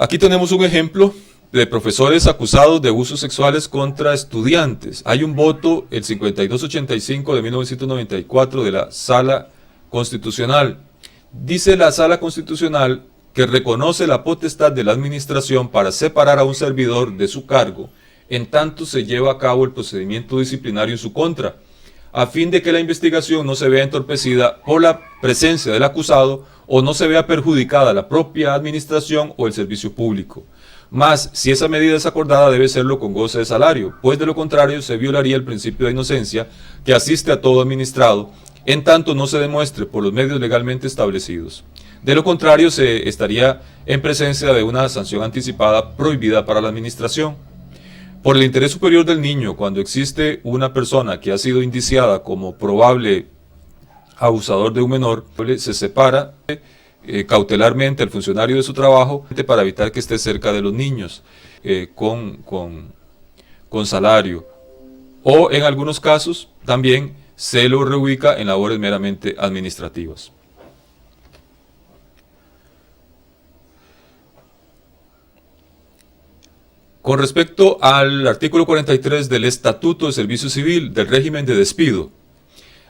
Aquí tenemos un ejemplo de profesores acusados de abusos sexuales contra estudiantes. Hay un voto, el 5285 de 1994 de la Sala Constitucional. Dice la Sala Constitucional que reconoce la potestad de la administración para separar a un servidor de su cargo en tanto se lleva a cabo el procedimiento disciplinario en su contra, a fin de que la investigación no se vea entorpecida por la presencia del acusado o no se vea perjudicada la propia administración o el servicio público. Mas, si esa medida es acordada, debe serlo con goce de salario, pues de lo contrario se violaría el principio de inocencia que asiste a todo administrado, en tanto no se demuestre por los medios legalmente establecidos. De lo contrario, se estaría en presencia de una sanción anticipada prohibida para la administración. Por el interés superior del niño, cuando existe una persona que ha sido indiciada como probable abusador de un menor, se separa cautelarmente al funcionario de su trabajo para evitar que esté cerca de los niños con salario. O en algunos casos también se lo reubica en labores meramente administrativas. Con respecto al artículo 43 del Estatuto de Servicio Civil del régimen de despido,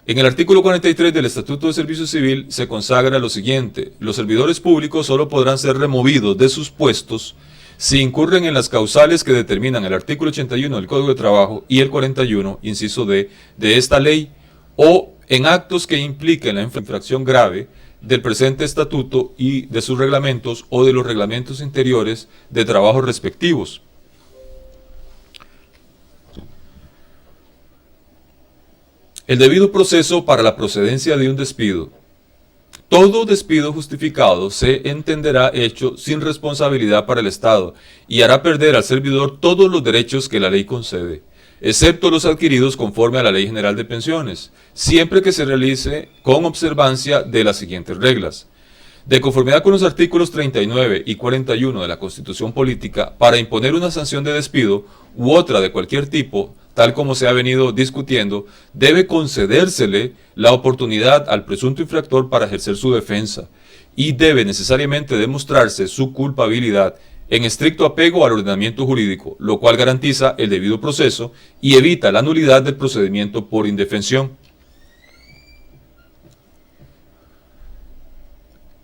en el artículo 43 del Estatuto de Servicio Civil se consagra lo siguiente: los servidores públicos solo podrán ser removidos de sus puestos si incurren en las causales que determinan el artículo 81 del Código de Trabajo y el 41, inciso D, de esta ley, o en actos que impliquen la infracción grave del presente estatuto y de sus reglamentos o de los reglamentos interiores de trabajo respectivos. El debido proceso para la procedencia de un despido. Todo despido justificado se entenderá hecho sin responsabilidad para el Estado y hará perder al servidor todos los derechos que la ley concede, excepto los adquiridos conforme a la Ley General de Pensiones, siempre que se realice con observancia de las siguientes reglas. De conformidad con los artículos 39 y 41 de la Constitución Política, para imponer una sanción de despido u otra de cualquier tipo, tal como se ha venido discutiendo, debe concedérsele la oportunidad al presunto infractor para ejercer su defensa y debe necesariamente demostrarse su culpabilidad en estricto apego al ordenamiento jurídico, lo cual garantiza el debido proceso y evita la nulidad del procedimiento por indefensión.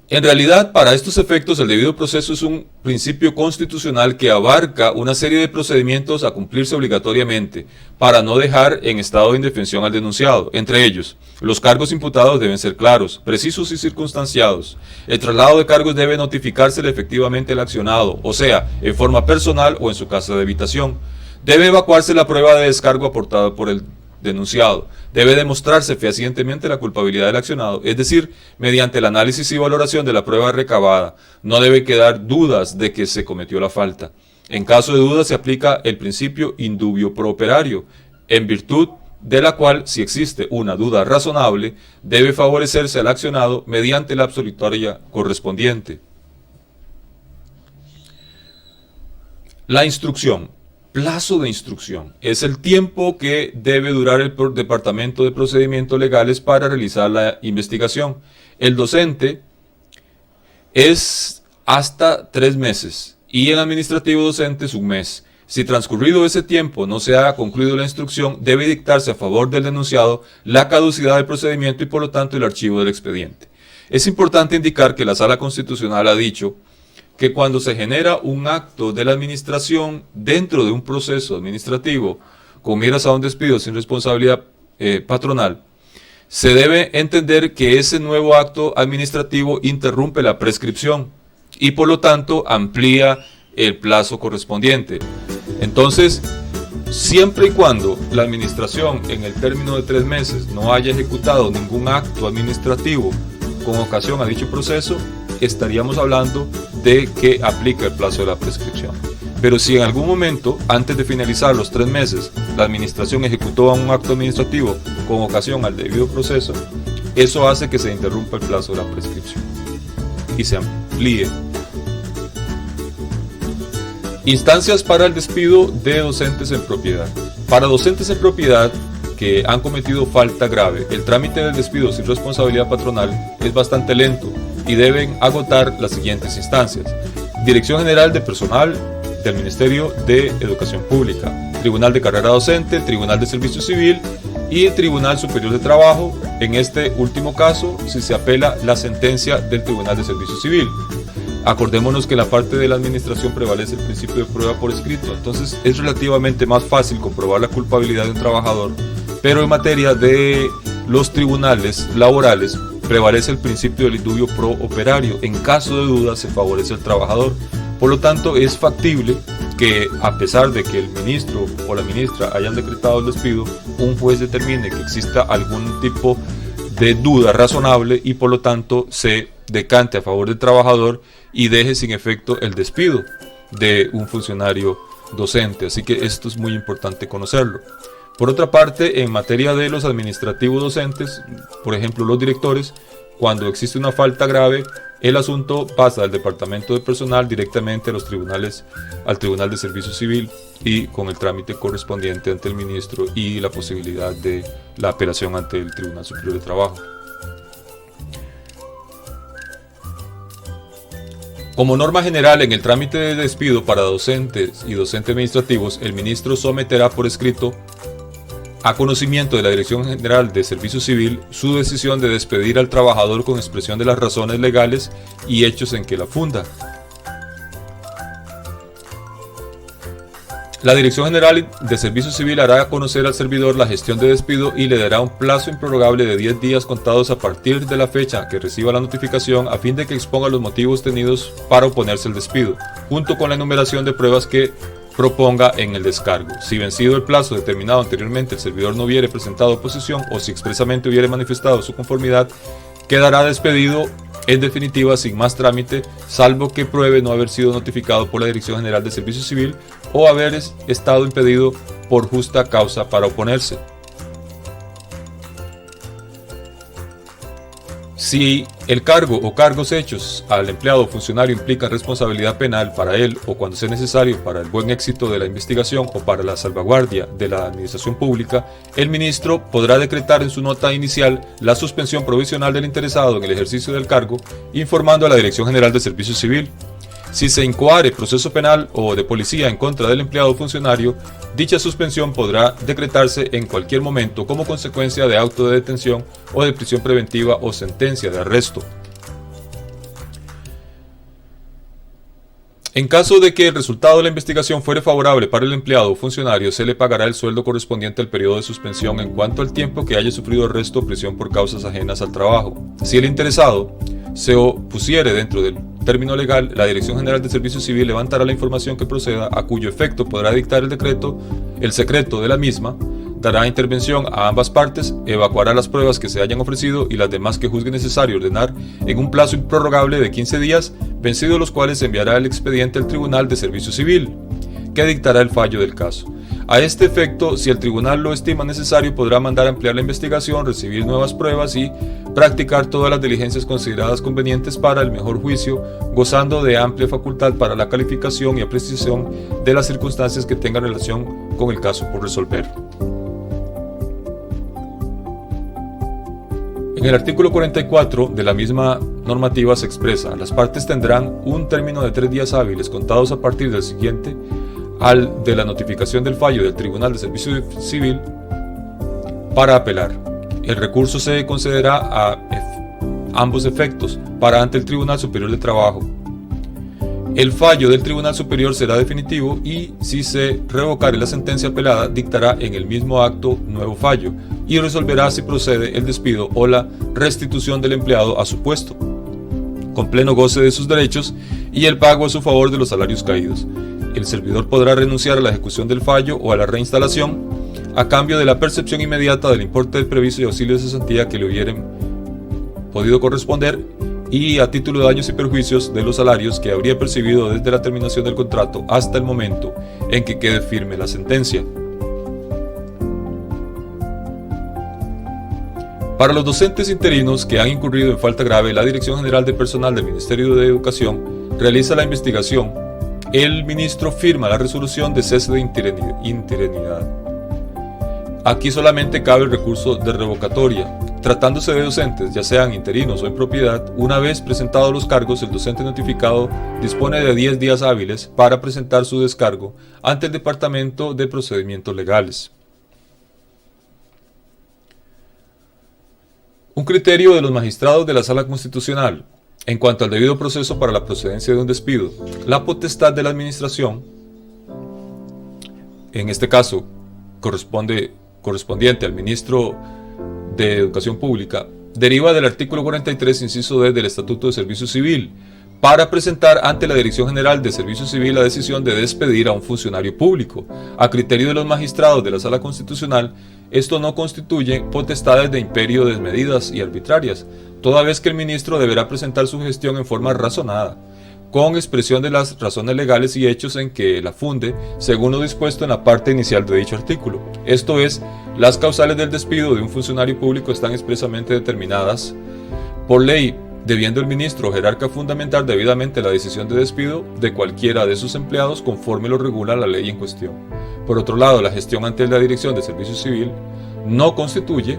En realidad, para estos efectos, el debido proceso es un principio constitucional que abarca una serie de procedimientos a cumplirse obligatoriamente para no dejar en estado de indefensión al denunciado. Entre ellos, los cargos imputados deben ser claros, precisos y circunstanciados. El traslado de cargos debe notificársele efectivamente al accionado, o sea, en forma personal o en su casa de habitación. Debe evacuarse la prueba de descargo aportada por el denunciado. Debe demostrarse fehacientemente la culpabilidad del accionado, es decir, mediante el análisis y valoración de la prueba recabada. No debe quedar dudas de que se cometió la falta. En caso de duda se aplica el principio in dubio pro operario, en virtud de la cual, si existe una duda razonable, debe favorecerse al accionado mediante la absolutoria correspondiente. La instrucción. Plazo de instrucción es el tiempo que debe durar el Departamento de Procedimientos Legales para realizar la investigación. El docente es hasta 3 meses y el administrativo docente es 1 mes. Si transcurrido ese tiempo no se ha concluido la instrucción, debe dictarse a favor del denunciado la caducidad del procedimiento y por lo tanto el archivo del expediente. Es importante indicar que la Sala Constitucional ha dicho que cuando se genera un acto de la administración dentro de un proceso administrativo con miras a un despido sin responsabilidad patronal, se debe entender que ese nuevo acto administrativo interrumpe la prescripción y por lo tanto amplía el plazo correspondiente. Entonces, siempre y cuando la administración en el término de 3 meses no haya ejecutado ningún acto administrativo con ocasión a dicho proceso, estaríamos hablando de que aplica el plazo de la prescripción. Pero si en algún momento, antes de finalizar los 3 meses, la administración ejecutó un acto administrativo con ocasión al debido proceso, eso hace que se interrumpa el plazo de la prescripción y se amplíe. Instancias para el despido de docentes en propiedad. Para docentes en propiedad que han cometido falta grave, el trámite del despido sin responsabilidad patronal es bastante lento y deben agotar las siguientes instancias. Dirección General de Personal del Ministerio de Educación Pública, Tribunal de Carrera Docente, Tribunal de Servicio Civil y Tribunal Superior de Trabajo, en este último caso si se apela la sentencia del Tribunal de Servicio Civil. Acordémonos que en la parte de la administración prevalece el principio de prueba por escrito, entonces es relativamente más fácil comprobar la culpabilidad de un trabajador, pero en materia de los tribunales laborales prevalece el principio del indubio pro operario. En caso de duda se favorece al trabajador. Por lo tanto, es factible que, a pesar de que el ministro o la ministra hayan decretado el despido, un juez determine que exista algún tipo de duda razonable y por lo tanto se decante a favor del trabajador y deje sin efecto el despido de un funcionario docente. Así que esto es muy importante conocerlo. Por otra parte, en materia de los administrativos docentes, por ejemplo los directores, cuando existe una falta grave, el asunto pasa del departamento de personal directamente a los tribunales, al Tribunal de Servicio Civil y con el trámite correspondiente ante el ministro y la posibilidad de la apelación ante el Tribunal Superior de Trabajo. Como norma general, en el trámite de despido para docentes y docentes administrativos, el ministro someterá por escrito a conocimiento de la Dirección General de Servicio Civil su decisión de despedir al trabajador con expresión de las razones legales y hechos en que la funda. La Dirección General de Servicio Civil hará conocer al servidor la gestión de despido y le dará un plazo improrrogable de 10 días contados a partir de la fecha que reciba la notificación a fin de que exponga los motivos tenidos para oponerse al despido, junto con la enumeración de pruebas que proponga en el descargo. Si vencido el plazo determinado anteriormente el servidor no hubiere presentado oposición o si expresamente hubiere manifestado su conformidad, quedará despedido en definitiva sin más trámite, salvo que pruebe no haber sido notificado por la Dirección General de Servicio Civil o haber estado impedido por justa causa para oponerse. Si el cargo o cargos hechos al empleado o funcionario implican responsabilidad penal para él o cuando sea necesario para el buen éxito de la investigación o para la salvaguardia de la administración pública, el ministro podrá decretar en su nota inicial la suspensión provisional del interesado en el ejercicio del cargo, informando a la Dirección General de Servicio Civil. Si se incoare proceso penal o de policía en contra del empleado o funcionario, dicha suspensión podrá decretarse en cualquier momento como consecuencia de auto de detención o de prisión preventiva o sentencia de arresto. En caso de que el resultado de la investigación fuere favorable para el empleado o funcionario, se le pagará el sueldo correspondiente al periodo de suspensión en cuanto al tiempo que haya sufrido arresto o prisión por causas ajenas al trabajo. Si el interesado se opusiere dentro del término legal, la Dirección General de Servicio Civil levantará la información que proceda, a cuyo efecto podrá dictar el secreto de la misma, dará intervención a ambas partes, evacuará las pruebas que se hayan ofrecido y las demás que juzgue necesario ordenar en un plazo improrrogable de 15 días, vencidos los cuales se enviará el expediente al Tribunal de Servicio Civil, que dictará el fallo del caso. A este efecto, si el tribunal lo estima necesario, podrá mandar a ampliar la investigación, recibir nuevas pruebas y practicar todas las diligencias consideradas convenientes para el mejor juicio, gozando de amplia facultad para la calificación y apreciación de las circunstancias que tengan relación con el caso por resolver. En el artículo 44 de la misma normativa se expresa: las partes tendrán un término de 3 días hábiles contados a partir del siguiente al de la notificación del fallo del Tribunal de Servicio Civil para apelar. El recurso se concederá a ambos efectos para ante el Tribunal Superior de Trabajo. El fallo del Tribunal Superior será definitivo y, si se revocare la sentencia apelada, dictará en el mismo acto nuevo fallo y resolverá si procede el despido o la restitución del empleado a su puesto, con pleno goce de sus derechos y el pago a su favor de los salarios caídos. El servidor podrá renunciar a la ejecución del fallo o a la reinstalación a cambio de la percepción inmediata del importe del previsto y auxilio de cesantía que le hubieran podido corresponder y a título de daños y perjuicios de los salarios que habría percibido desde la terminación del contrato hasta el momento en que quede firme la sentencia. Para los docentes interinos que han incurrido en falta grave, la Dirección General de Personal del Ministerio de Educación realiza la investigación. El ministro firma la resolución de cese de interinidad. Aquí solamente cabe el recurso de revocatoria. Tratándose de docentes, ya sean interinos o en propiedad, una vez presentados los cargos, el docente notificado dispone de 10 días hábiles para presentar su descargo ante el Departamento de Procedimientos Legales. Un criterio de los magistrados de la Sala Constitucional. En cuanto al debido proceso para la procedencia de un despido, la potestad de la administración, en este caso correspondiente al ministro de Educación Pública, deriva del artículo 43, inciso D del Estatuto de Servicio Civil, para presentar ante la Dirección General de Servicio Civil la decisión de despedir a un funcionario público. A criterio de los magistrados de la Sala Constitucional, esto no constituye potestades de imperio desmedidas y arbitrarias, toda vez que el ministro deberá presentar su gestión en forma razonada, con expresión de las razones legales y hechos en que la funde, según lo dispuesto en la parte inicial de dicho artículo. Esto es, las causales del despido de un funcionario público están expresamente determinadas por ley, debiendo el ministro o jerarca fundamentar debidamente la decisión de despido de cualquiera de sus empleados conforme lo regula la ley en cuestión. Por otro lado, la gestión ante la Dirección de Servicio Civil no constituye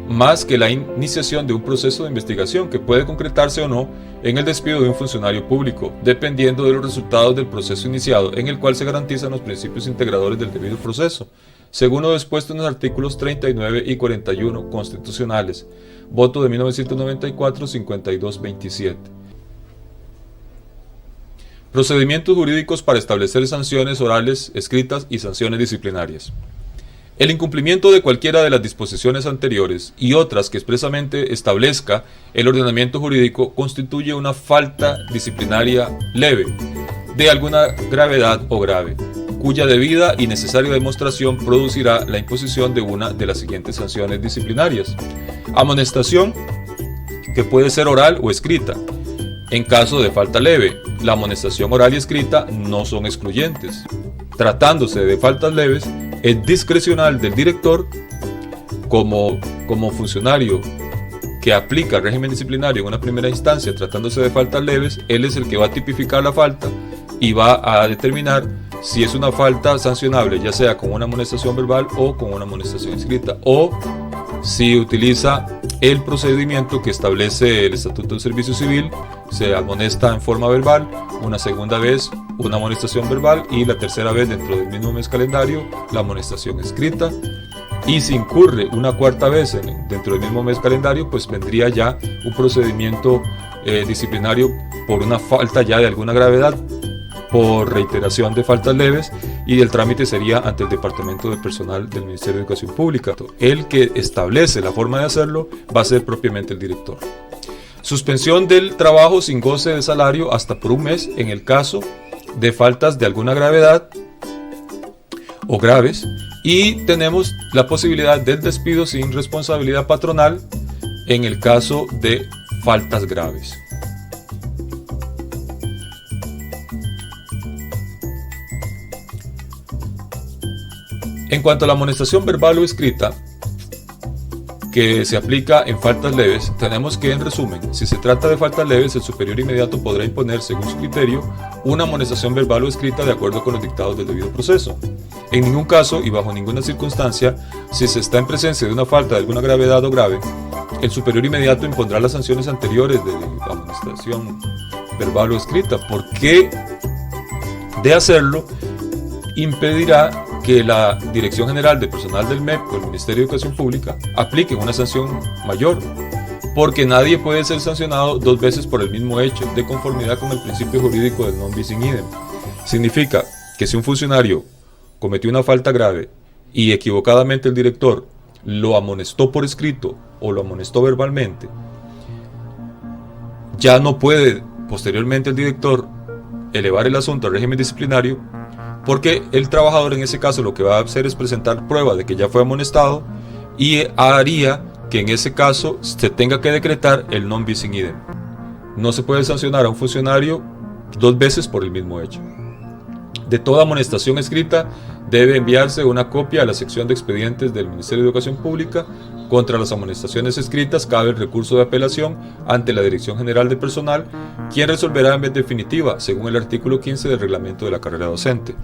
más que la iniciación de un proceso de investigación que puede concretarse o no en el despido de un funcionario público, dependiendo de los resultados del proceso iniciado, en el cual se garantizan los principios integradores del debido proceso, según lo dispuesto en los artículos 39 y 41 constitucionales. Voto de 1994, 5227. Procedimientos jurídicos para establecer sanciones orales, escritas y sanciones disciplinarias. El incumplimiento de cualquiera de las disposiciones anteriores y otras que expresamente establezca el ordenamiento jurídico constituye una falta disciplinaria leve, de alguna gravedad o grave, cuya debida y necesaria demostración producirá la imposición de una de las siguientes sanciones disciplinarias. Amonestación, que puede ser oral o escrita. En caso de falta leve, la amonestación oral y escrita no son excluyentes. Tratándose de faltas leves, es discrecional del director como funcionario que aplica el régimen disciplinario en una primera instancia. Tratándose de faltas leves, él es el que va a tipificar la falta y va a determinar si es una falta sancionable, ya sea con una amonestación verbal o con una amonestación escrita, o si utiliza el procedimiento que establece el Estatuto del Servicio Civil, se amonesta en forma verbal, una segunda vez una amonestación verbal y la tercera vez dentro del mismo mes calendario la amonestación escrita. Y si incurre una cuarta vez dentro del mismo mes calendario, pues vendría ya un procedimiento disciplinario por una falta ya de alguna gravedad, por reiteración de faltas leves, y el trámite sería ante el Departamento de Personal del Ministerio de Educación Pública. El que establece la forma de hacerlo va a ser propiamente el director. Suspensión del trabajo sin goce de salario hasta por un mes en el caso de faltas de alguna gravedad o graves, y tenemos la posibilidad del despido sin responsabilidad patronal en el caso de faltas graves. En cuanto a la amonestación verbal o escrita, que se aplica en faltas leves, tenemos que, en resumen, si se trata de faltas leves, el superior inmediato podrá imponer, según su criterio, una amonestación verbal o escrita de acuerdo con los dictados del debido proceso. En ningún caso y bajo ninguna circunstancia, si se está en presencia de una falta de alguna gravedad o grave, el superior inmediato impondrá las sanciones anteriores de amonestación verbal o escrita, porque de hacerlo impedirá que la Dirección General de Personal del MEP o el Ministerio de Educación Pública apliquen una sanción mayor, porque nadie puede ser sancionado dos veces por el mismo hecho, de conformidad con el principio jurídico del non bis in idem. Significa que si un funcionario cometió una falta grave y equivocadamente el director lo amonestó por escrito o lo amonestó verbalmente, ya no puede posteriormente el director elevar el asunto al régimen disciplinario, porque el trabajador en ese caso lo que va a hacer es presentar prueba de que ya fue amonestado, y haría que en ese caso se tenga que decretar el non bis in idem. No se puede sancionar a un funcionario dos veces por el mismo hecho. De toda amonestación escrita debe enviarse una copia a la sección de expedientes del Ministerio de Educación Pública. Contra las amonestaciones escritas cabe el recurso de apelación ante la Dirección General de Personal, quien resolverá en vez definitiva, según el artículo 15 del reglamento de la carrera docente.